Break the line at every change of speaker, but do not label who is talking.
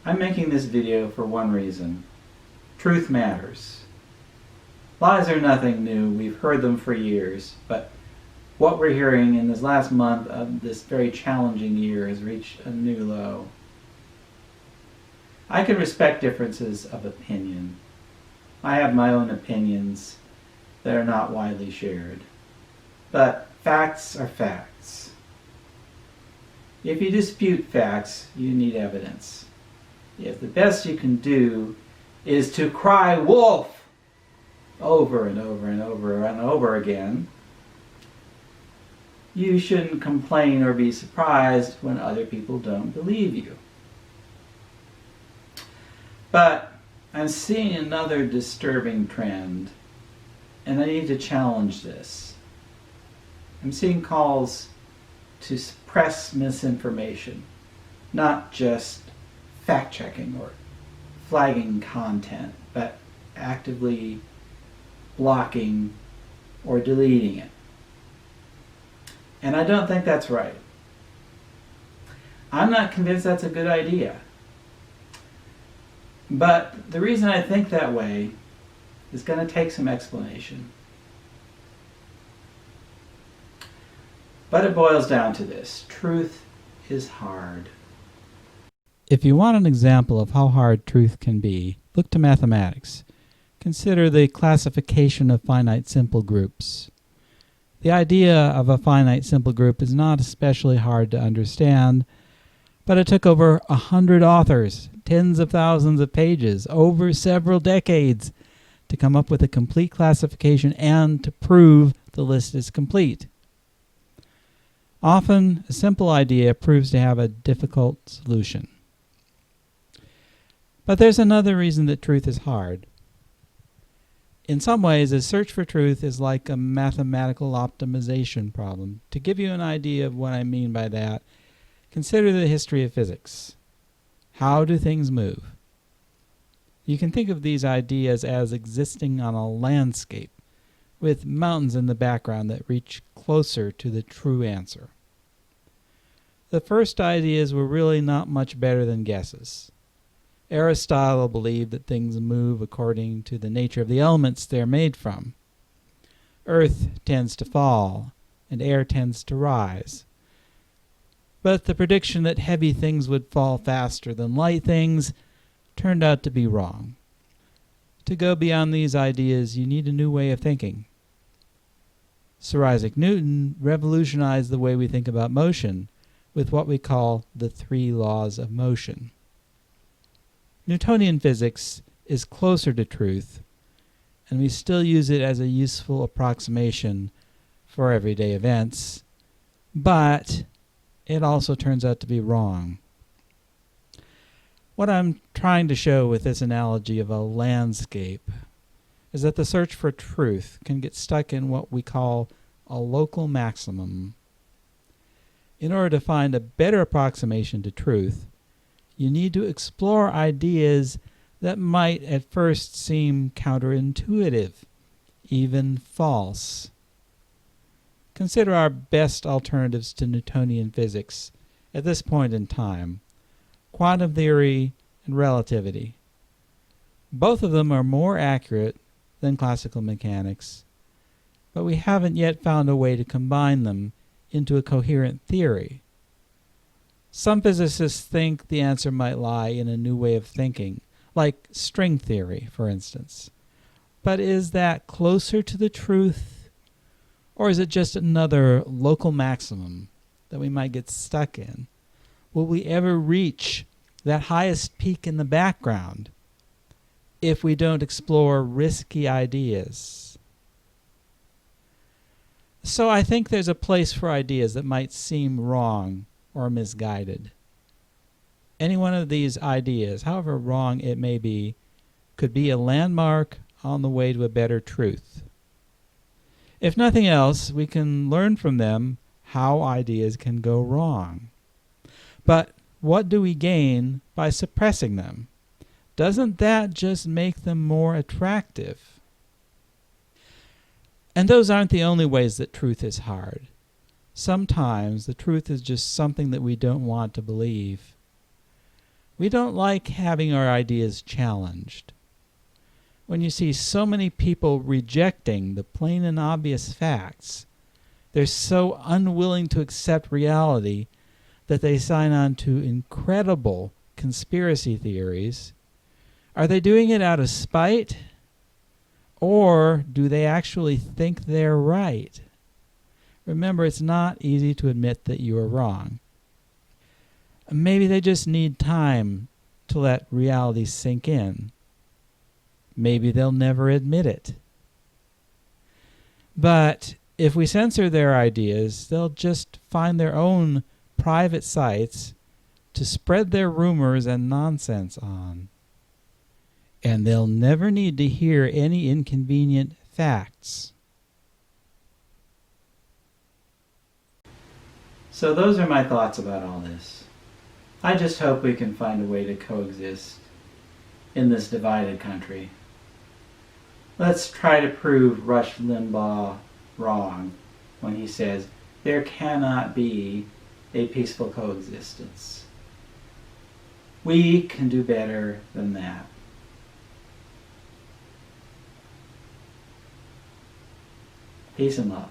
I'm making this video for one reason. Truth matters. Lies are nothing new. We've heard them for years, but what we're hearing in this last month of this very challenging year has reached a new low. I can respect differences of opinion. I have my own opinions that are not widely shared. But facts are facts. If you dispute facts, you need evidence. If the best you can do is to cry wolf over and over and over and over again, you shouldn't complain or be surprised when other people don't believe you. But I'm seeing another disturbing trend, and I need to challenge this. I'm seeing calls to suppress misinformation, not just fact-checking or flagging content, but actively blocking or deleting it. And I don't think that's right. I'm not convinced that's a good idea. But the reason I think that way is going to take some explanation. But it boils down to this: truth is hard. If you want an example of how hard truth can be, look to mathematics. Consider the classification of finite simple groups. The idea of a finite simple group is not especially hard to understand, but it took over 100 authors, tens of thousands of pages, over several decades to come up with a complete classification and to prove the list is complete. Often, a simple idea proves to have a difficult solution. But there's another reason that truth is hard. In some ways, a search for truth is like a mathematical optimization problem. To give you an idea of what I mean by that, consider the history of physics. How do things move? You can think of these ideas as existing on a landscape, with mountains in the background that reach closer to the true answer. The first ideas were really not much better than guesses. Aristotle believed that things move according to the nature of the elements they're made from. Earth tends to fall, and air tends to rise. But the prediction that heavy things would fall faster than light things turned out to be wrong. To go beyond these ideas, you need a new way of thinking. Sir Isaac Newton revolutionized the way we think about motion with what we call the 3 laws of motion. Newtonian physics is closer to truth, and we still use it as a useful approximation for everyday events, but it also turns out to be wrong. What I'm trying to show with this analogy of a landscape is that the search for truth can get stuck in what we call a local maximum. In order to find a better approximation to truth, you need to explore ideas that might at first seem counterintuitive, even false. Consider our best alternatives to Newtonian physics at this point in time: quantum theory and relativity. Both of them are more accurate than classical mechanics, but we haven't yet found a way to combine them into a coherent theory. Some physicists think the answer might lie in a new way of thinking, like string theory, for instance. But is that closer to the truth, or is it just another local maximum that we might get stuck in? Will we ever reach that highest peak in the background if we don't explore risky ideas? So I think there's a place for ideas that might seem wrong or misguided. Any one of these ideas, however wrong it may be, could be a landmark on the way to a better truth. If nothing else, we can learn from them how ideas can go wrong. But what do we gain by suppressing them? Doesn't that just make them more attractive? And those aren't the only ways that truth is hard. Sometimes the truth is just something that we don't want to believe. We don't like having our ideas challenged. When you see so many people rejecting the plain and obvious facts, they're so unwilling to accept reality that they sign on to incredible conspiracy theories. Are they doing it out of spite? Or do they actually think they're right? Remember, it's not easy to admit that you are wrong. Maybe they just need time to let reality sink in. Maybe they'll never admit it. But if we censor their ideas, they'll just find their own private sites to spread their rumors and nonsense on. And they'll never need to hear any inconvenient facts. So those are my thoughts about all this. I just hope we can find a way to coexist in this divided country. Let's try to prove Rush Limbaugh wrong when he says there cannot be a peaceful coexistence. We can do better than that. Peace and love.